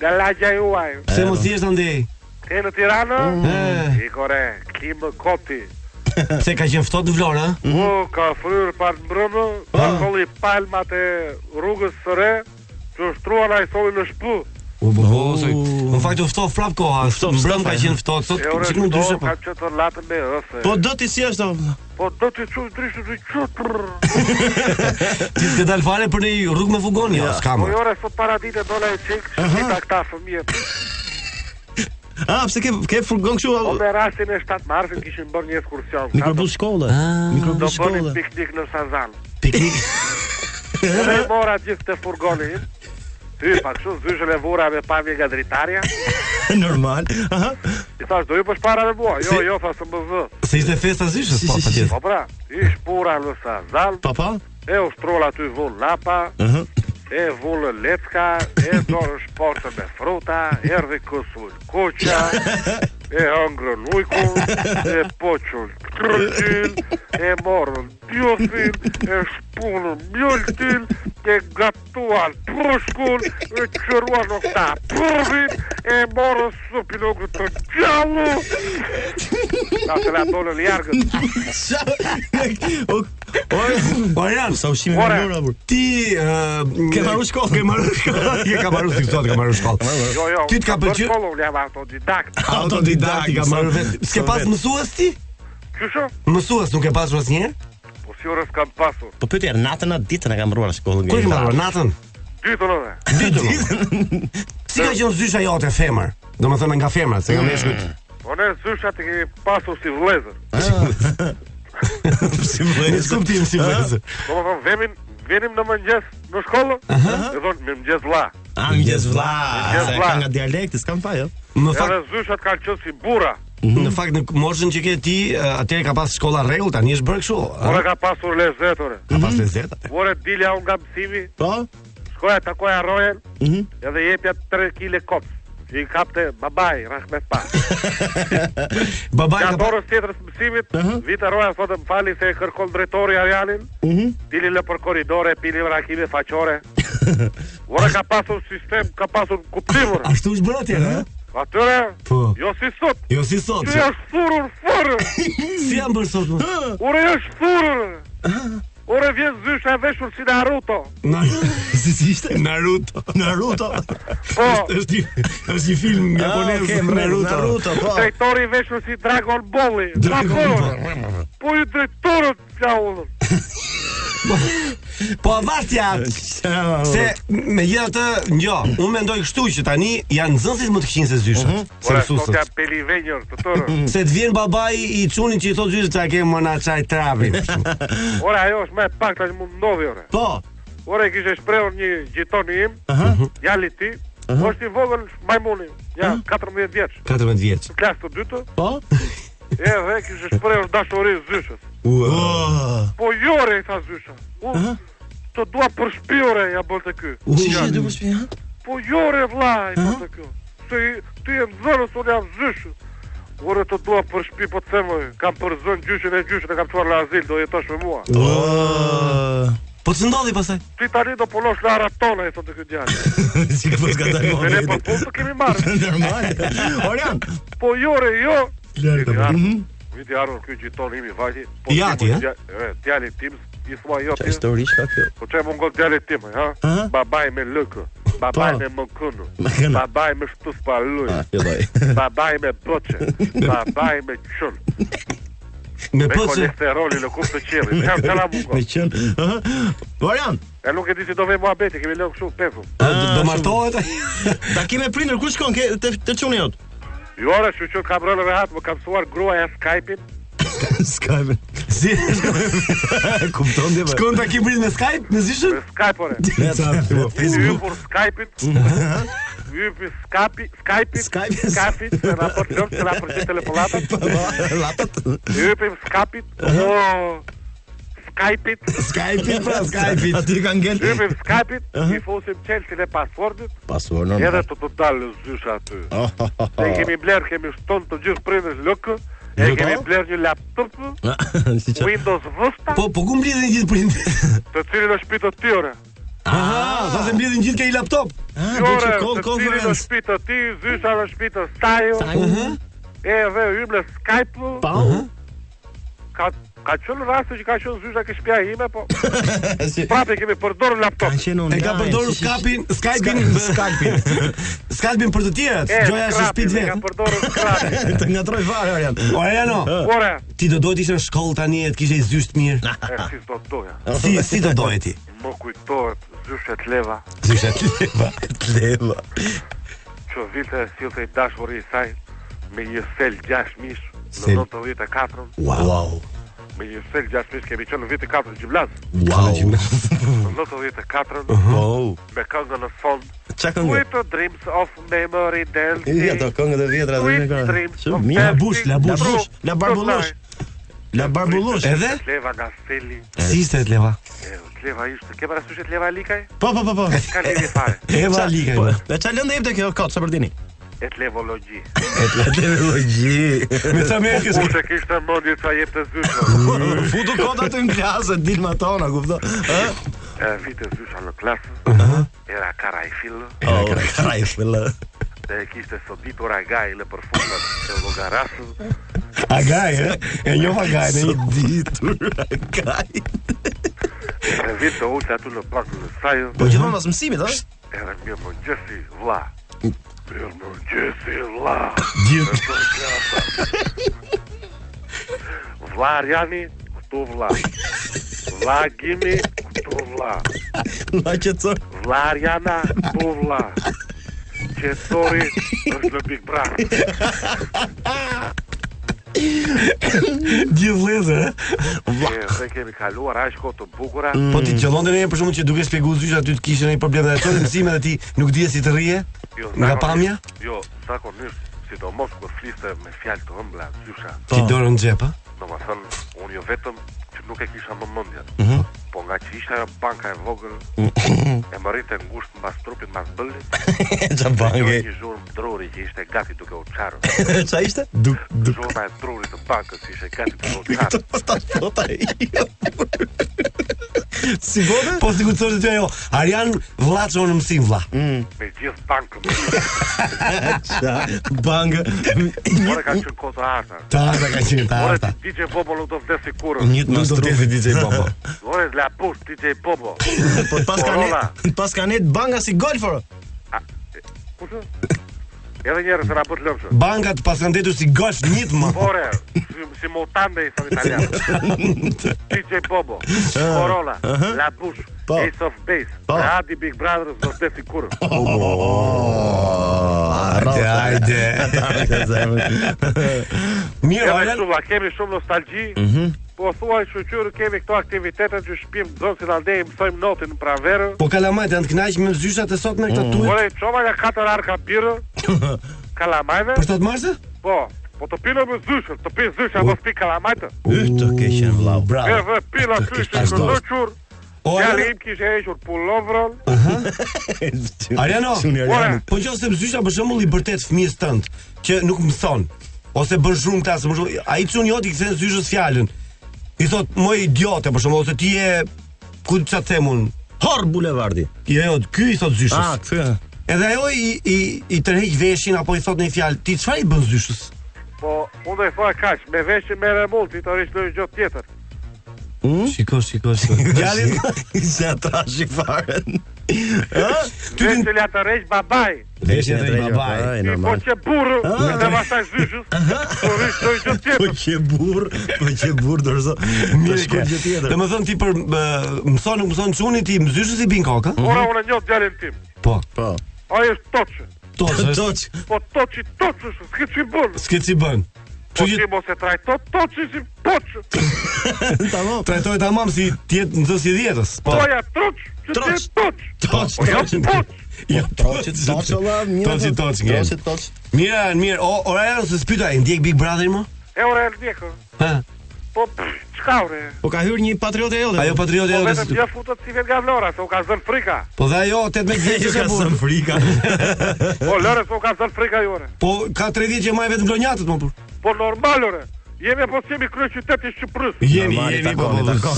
Nga lagja juaj. Pse mos jesh andej? Ke në Tiranë? Ikore, klimë koti. Pse ka qenë ftohtë në Vlorë, O, ka fryrë pa në mbrëmë, ka kolli palmat e rrugës së re, që shtruan ai solli në shpu. Në fakt u ftoft prap koha. Mbrëm ka qenë ftohtë, sot çik më ndryshe po. Ka qenë të latën me ëse. Po do ti si është? Po do ti çu drishtë të çutr. Ti s'ke dal fare për një rrugë me fugon, jo, s'kam. Po ore sot paradite dola e çik, ta këta fëmijët. Pse ke furgon kështu? Po me rastin e 7 marsit kishin bërë një ekskursion. Mikrobus shkolle. Do bënin piknik në Sazan. Piknik. Dhe mora gjithë të furgonin. Ty pa kështu zyshën e vura me pamje nga dritarja. Normal. I thash do ju pësh para me bua. Jo, fa së më vë. Se ishte festa zyshës, po patjetër. Po pra, ish pura në Sazan. Papa? E ushtrolla aty vull lapa. E vullë lecka, e dorë shportë me fruta, erdhi kësull kuqa, e hëngrën ujkun, e poqën krëgjin, e morën pjofin, e shpunën mjëlltin, e gatuan prushkun, e qëruan në këta prëvin, e morën supin o këtë gjallu. Ka se la tonë në jargët. Orian, sa ushqime me lura bur. Ti ke marrë shkollë, Je ka marrë si thot, ka marrë shkollë. Jo. Ti ka pëlqyer? Shkollë unë jam autodidakt. Autodidakt ka marrë vetë. S'ke pas mësues ti? Qysho? Mësues nuk e pasur asnjëherë? Po si orës kam pasur. Po pyetja natën atë ditën e kam mbaruar shkollën. Ku e ke marrë natën? Ditën edhe. Ditën. Si ka qenë zysha jote femër? Domethënë nga femrat, se nga meshkujt. Po ne zyshat e kemi pasur si vëllezër. Si vëllezër. Skuptim si vëllezër. Domethënë venim në mëngjes në shkollë, e thonë me mëngjes vlla. Mëngjes vlla. Se ka nga dialekti, s'kam pa jo. Në fakt edhe zyshat kanë qenë si burra. Në fakt në moshën që ke ti, atëherë ka pas shkolla rregull, tani është bërë kështu. Ora ka pasur lezetore. Ka pas lezet. Ora dilja unë nga mësimi, Po? shkoja takoja rojen, edhe jepja 3 kg kop. I kapte babai, rahmet pa. Babai Ka ka pas dorës tjetër të mësimit, vita roja thotë më fali se e kërkon drejtori Arianin. Dili në për koridore, pili rakime faqore. Ora ka pasur sistem, ka pasur kuptimur. ashtu është bërë atje, ha? Atyre, Po. jo si sot. Jo si sot. Që është furur, furur. Si janë bërë sot? Ure është furur. Ure vjen zysha e veshur si Naruto. Si ishte? Naruto. Po, Është një film japonez, Naruto. Po. drejtori i veshur si Dragon Balli. Dragon Ball. Po i drejtorët fjaullën. Po avartja, se megjithatë, unë mendoj kështu që tani janë nxënësit më të këqij se zyshat. Se Ore, sot mësuesët. janë pelivenjër të tërë. Se të vjen babai i çunit që i thot zyshat çka ke më na çaj travi. Ore, ajo është më e pak tash mund ndodhi ore. Po. Ore, kishe shprehur një gjitoni im, djali ti, është i vogël majmuni, ja, 14 vjeç. 14 vjeç. Në klasë të dytë, Po? edhe kishe shprehur dashuri zyshes. Po jore, i tha zysha. Të dua për shpiore, ja bëlte ky. Si je do për spi, ha? Po jore, vlla, i bëlte ky. Se ti e nxënës, unë jam zyshës. Ore, të dua për shpi, po të themoj, kam përzën gjyshin e kam çuar në azil, do jetosh me mua. Po të ndodhi pastaj. Ti tani do punosh në aratona, i thotë ky djalë. Si ka pas gata Me ne për punë të kemi marrë. Normal. Orian. Po jore, jo. Mhm. Viti arur ky gjiton imi vajti. Jati, Djali tim, i thua jo ti. Histori ka kjo. Po çe mungon djali tim, ha? Babai me lëkë. Babai me mëkënë. Babai me shtus pa luj. Filloi. Babai me boçe. Babai me çun. Me Me poçë. kolesteroli në kupë të qelit. Ja, çela mungon. Me qen. Orian. E nuk e di si do vej muhabeti, kemi lënë kështu pesu. Do martohet? Takim e prindër ku shkon ke te çuni jot? Jo, ora, që kam rënë rehat, më kam mësuar gruaja Skype-in. Skype. Si? Kupton dhe. Shkon takim me Skype, me zishën? Me Skype, ore. Facebook. Për Skype-in. Hypi Skype-in. Skype-in, se na për lëmë, se na për që telefonatat. Latat. Hypi Skype-in. Skype-in. Skype. Aty kanë ngel. Hypi Skype-in, i fosim Chelsea në paswordit, Password normal. edhe të dalë zysha aty. Ne kemi bler, kemi shton të gjithë prindërs lëkë, e kemi bler një laptop, Si që. Windows Vista, Po ku mblidhen gjithë prindërit? të cilin është shtëpi të tyre. Sa se mbledhin gjithë ke i laptop. Jore, të cili në shpitë ti, zysha në shpitë staju, edhe hymë në Skype, ka qënë raste që ka qënë zysha ke shpja ime, po prapë kemi përdorur laptop. E ka përdorur Skype-in për të tjerët. Gjoja është shpit vetë. E ka përdorur Skype-in. Të ngatroj fare, Arjan. Ariano, ti do dojt ishe në shkollë tani e të kishe i zysht mirë. Si do doja. Si do dojt ti? Më kujtohet zyshet leva. Zyshet leva. Që vite silte i dashuri i saj me një sel 6 mish në 94. Wow. Me një sel 6 mish kemi qenë në vite 4 gjimnaz. Wow. Në 94. Me këngën në fond. Qa këngë? With the dreams of memory dancing. Ja, to këngët e vjetra dhe me këngë. La Barbullush. Edhe? Leva nga seli. Si ishte leva? Leva ishte. Ke parasysh leva likaj? Po. Ka lidhje fare. Eva likaj. E qa lëndë jepte kjo kot, sa për dini? Etlevologi. Me sa me kësë. Kurse kishte mendje sa jepte zysha. Futu kot aty në klasë, dilma tona, kupto? Vite zysha në klasë. Era Karajfil. Karajfil. Dhe kishte soditur Agaj në përfundat e llogarasës. Agaj, e njoh Agaj. Soditur Agaj. E vite ullë atu në bakën në sajë. Po gjithmonë pas mësimit, a? Era mirë mëngjesi, vlla. Mirë mëngjesi, vlla. Vlla Arjani, këtu vlla. Vlla Gimi, këtu vlla. Vlla Qetësor. Vlla Arjana, këtu vlla. Qetësori është në Big Brother. Gjithë vlezër, Dhe kemi kaluar aq kohë të bukura. Po ti qëllonte ne për shkakun që duke shpjeguar zysha aty të kishe një problem dhe ato mësime dhe ti nuk dije si të rrije? Nga pamja? Jo, zakonisht, sidomos kur fliste me fjalë të ëmbla zysha. Ti dorën në xhep, a? Domethënë, unë jo vetëm që nuk e kisha më mendjen, po nga që ishte ajo banka e vogël, e më rrite ngushtë mbas trupit mbas bëllit. Qa banke? Një zhurmë druri që ishte gati duke u qarë. Qa ishte? Zhurma e drurit të bankës që ishte gati duke u qarë. Si bote? Po si ku të thoshtë ty ajo, Arjan vlla që në mësim vlla. Me gjithë bankën. Qa? Bankë? Ore ka qënë kohë të arta. Ta arta ka qenë, ta Ore arta. DJ Bobo nuk do vdesi kurrë. Njët Nuk do t'jesi DJ Bobo. Ore la push DJ Bobo. Po pas ka net banga si golfër. Kusë? Edhe njerë se raport lëmshë. Bankat pas kanë detur si golf njët më. Ore, si motande i thon italianë. DJ Bobo, Corolla, La Bush, Ace of Base, Adi Big Brothers do të kurrë. Hajde. Mirë, Arjan. Kemi shumë nostalgji. Po thuaj shoqërë kemi këto aktivitete që shpim zonë si ndej mësojmë notin në pranverë. Po kalamajt janë të kënaqur me zyshat e sot me këta tuaj? Ore, çova nga 4 arka birë. Kalamajve? Për 7 marsë? Po të pinë me zyshën, të pinë zyshën apo s'pi kalamajtë. Të keqen vllau. Bravo. Edhe pina ty që këndëqur. Djali im kishe hequr pullovrën. Ariano, po nëse zysha për shembull i bërtet fëmijës tënd që nuk mëson ose bën shumë klasë, për shembull, ai çun joti kthen zyshës fjalën. I thot, moj idiote, për shembull, ose ti je ku ç'a themun? Hor bulevardi. Jo, ky i thot zyshës. Këtë. Edhe ajo i tërheq veshin apo i thot në një fjalë, ti çfarë i bën zyshës? Po, unë do i thua kaq, me veshin me remulti, të rish në gjë tjetër. Shiko. Djalin Se trashi fare. Veshin ja të rejsh babaj. Veshin të rejsh babaj. Po që burë, edhe masaj zyshës, të rish në gjë tjetër. Po që burë, dorëzo. Mirë gjë tjetër. Dhe më thënë ti për mëson çuni ti zyshës i bin kokë? Ora unë njoh djalin tim. Po. Ai është toçë. Toç. Po toçi, s'ke që bën. S'ke që bën. Po ti mos e trajto toçi si poçë. Tamam. Trajtoj tamam si tjetë nxës i 10-s. Po ja troç. Toç. Mirë. Ora janë se spyta e ndjek Big Brother më? E ora e ndjekë. Po çka ore? Po ka hyrë një patriotë e jote. Ajo patriotë e jote. Po vetëm ja futët si vet nga Vlora, se u ka zën frika. Po dhe ajo 18 vjeç ka zën frika. Po lore se u ka zën frika jore. Po ka 3 vjet që maj vetëm blonjatët më. Po normal ore. Jemi po qemi krye qyteti Shqipërisë. Jemi po.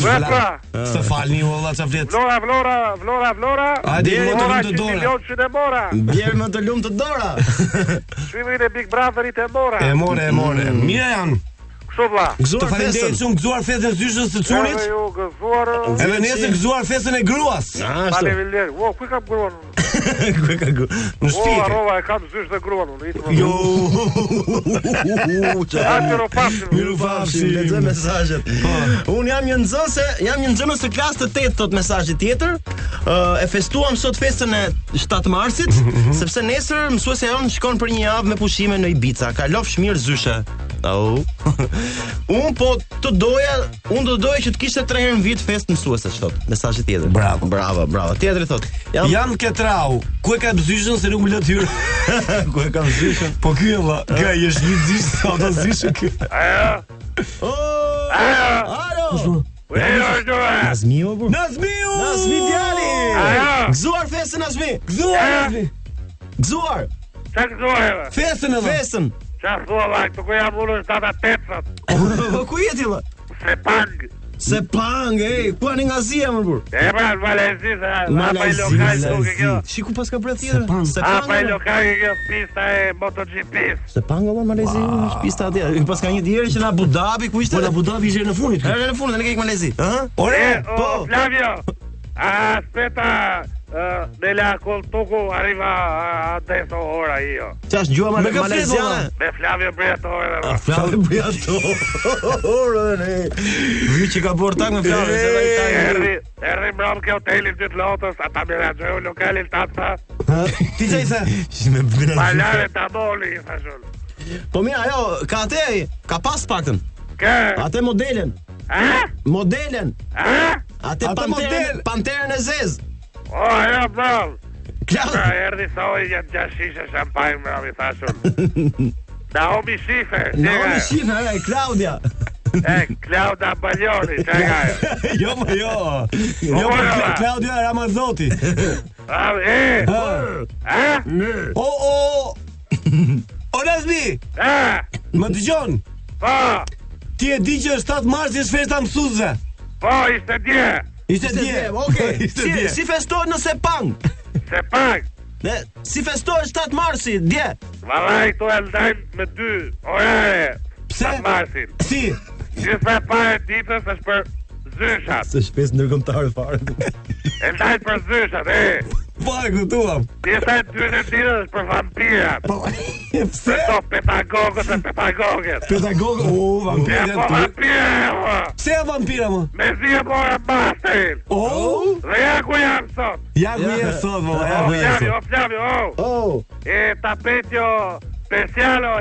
Pra. Së falni valla ça flet. Vlora. Hajde më të lumë të dora. Milion që ne mora. Bjerë më të lumë të dora. Shvimin e Big Brotherit e mora. E more. Mira janë. Kështu vlla. Të falenderoj shumë gëzuar festën e zyshës së çunit. Edhe ju gëzuar. Edhe nesër gëzuar festën e gruas. Faleminderit. Wo, ku ka gruan? Ku ka gu? Në shtëpi. Rova e kam zysh dhe gruan. Jo. Miru fafshim, lexoj mesazhet. Unë jam një nxënës së klasë të 8 thot mesazhi tjetër. E festuam sot festën e 7 marsit, sepse nesër mësuesja jonë shkon për një javë me pushime në Ibiza. Kalofsh mirë zyshe. Unë do doja që të kishte 3 herë në vit festë mësuese thot. Mesazhi tjetër. Bravo. Tjetri thot. Jam ketrau. Ku e ka zyshën se nuk më lë hyrë? Ku e kam zyshën? Po ky valla, ka jesh një zysh sa do zyshë ky. Alo. Nazmiu djali. Gëzuar festën Nazmi. Gëzuar. Çfarë gëzuar? Festën. Çfarë thua vllai, këtu ku jam unë është data 8. Ku jeti valla? Sepang, ku ani nga Zia më burr? E pra, Malezia, apa i lokal nuk e kjo. Shiku pas ka bërë tjetër. Apa i lokal e kjo pista e MotoGP-s. Sepang valla Malezi, është pista atje. Pas ka një tjetër që në Abu Dhabi, ku ishte? Po në Abu Dhabi ishte në fundit. Në fundit, ne kemi Malezi. Ore, po Flavio. Aspetta, nella col tocco arriva adesso ora io. Ç'është gjua maleziane? Me Flavio Briatore. Flavio Briatore. Vi që ka bërë tak me Flavio, se ai tak. Erri mbrëm ke hotelit dytë lotës, ata menaxheu lokalin tata. Ti çai sa? Balare ta boli, thashun. Po mirë, ajo ka atë, ka pas paktën. Atë modelen. Modelen. Atë panterën e zez. Ja, bravo. Claudia. Erdi sa oj janë 6 shishe champagne, bravo, i thashun. Naomi Schiffer, Claudia. Claudia Baglioni, çaj gajo. Jo, Claudia Ramazotti. O Nazmi. Më dëgjon? Po. Ti e di që 7 marsi është festa mësuesve. Po, ishte dje. Okej. Si festohet në Sepang? Si festohet 7 marsi, dje? Vallai, këtu e ndajmë me 2 orare. Pse? Marsin. Si? Gjithë para ditës është për zyshat. Së shpes ndërkombëtare fare. E ndajmë për zyshat, Po e kuptuam. Gjithë 2 ditës është për vampirat. Po, pse? Për pedagogët e pedagogët. Vampira. Vampira. Pse e vampira më? Me zia mora bastin. Dhe ja ku jam sot. Flavio. E tapetjo specialo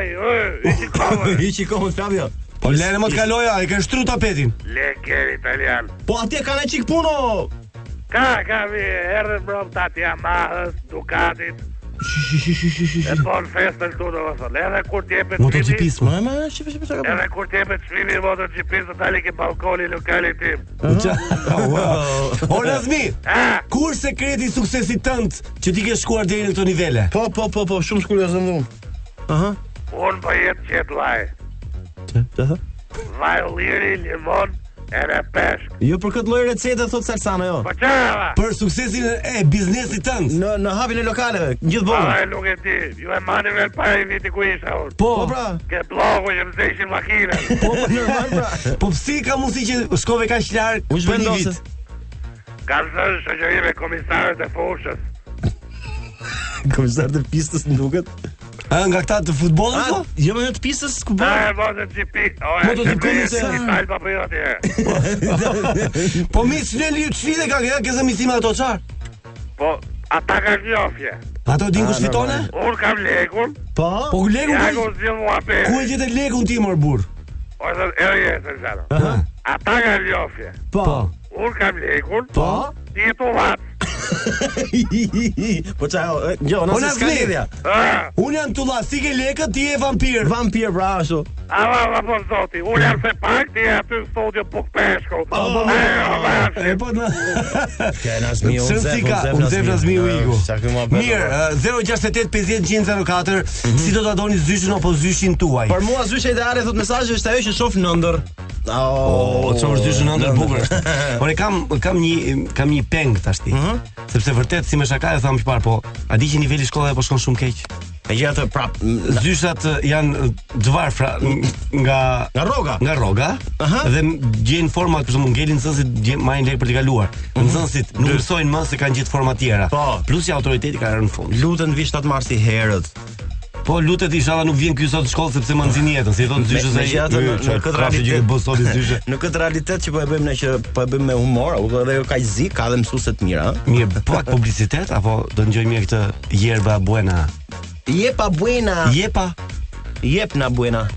Ichi komo Flavio. Po lene më të kaloja, e ka shtru tapetin. Leker italian. Po atje ka në qik puno. Ka vi erdhën mbrëm tati Yamahës, Ducatit. E bon festën tu në vësën. Edhe kur t'jepet MotoGP-s, edhe kur t'jepet shvimi MotoGP-s të tali ke balkoni lokalit tim. O Nazmi, kur sekreti suksesit tënd që ti ke shkuar deri në këto nivele? Po, shumë shkuar zëmë unë. Unë po jetë qetë vaj. Vaj u liri, limon, edhe peshk. Jo për këtë lloj recete thot Salsano jo. Po çfarë? Për suksesin e biznesit tënd. Në hapjen e lokaleve, gjithë botën. Ai nuk e di. Ju e mani vel para i viti ku isha unë. Po pra. Ke blogu që më zeshin makinën. Po normal pra. Po pse ka mundësi që shkove kaq larg për një vit? Kam thënë shoqëri me komisarët e fushës. Komisarët e pistës më duket. Nga këta të futbollit po? Jo më të pistës ku bën? MotoGP. Po mis Leli çfide ka që misim ato çfarë? Po ata kanë njofje. Ato din kush fitone? Unë kam lekun. Po lekun. Ja ku zgjidh mua pe. Ku e gjetë lekun ti mor burr? Ose Zano. Ata kanë njofje. Po. Unë kam lekun. Po. Ti tu vat. Po çao, jo, nëse s'ka lidhja. Unë jam tulla, si ke lekët, ti je vampir. Vampir, bra, ashtu. Po zoti, unë jam se pak ti aty në studio Buk Peshku. Po na. Kena zmiu, unë zefra zmiu iku. Mirë, 068 50 104, si do ta doni zyshin apo zyshin tuaj? Për mua zyshe ideale thot mesazhi është ajo që shoh në ëndër. Çfarë zyshin në ëndër bukur. Por kam një peng tashti. Sepse vërtet si me shaka e tham çfarë, po a di që niveli i shkollave po shkon shumë keq. E gjatë prap Zyshat janë dvarfra nga rroga. Nga rroga. Dhe gjejnë format, për shembull, ngelin nxënësit marrin lekë për të kaluar. Nxënësit nuk mësojnë më se kanë gjetë formatjera. Plus që autoriteti ka rënë në fund. Lutën vi 7 marsi herët. Po lutet inshallah nuk vjen ky sot në shkollë sepse më nxin jetën, si thon zyshës ai. Në këtë realitet bosoni zyshë. Në këtë realitet që po e bëjmë ne, që po e bëjmë me humor, apo edhe kaq ka dhe mësuese të mira, Mirë, pak publicitet apo do ngjojmë mirë këtë Yerba Buena. Yepa buena. Yepa. Jepna buena.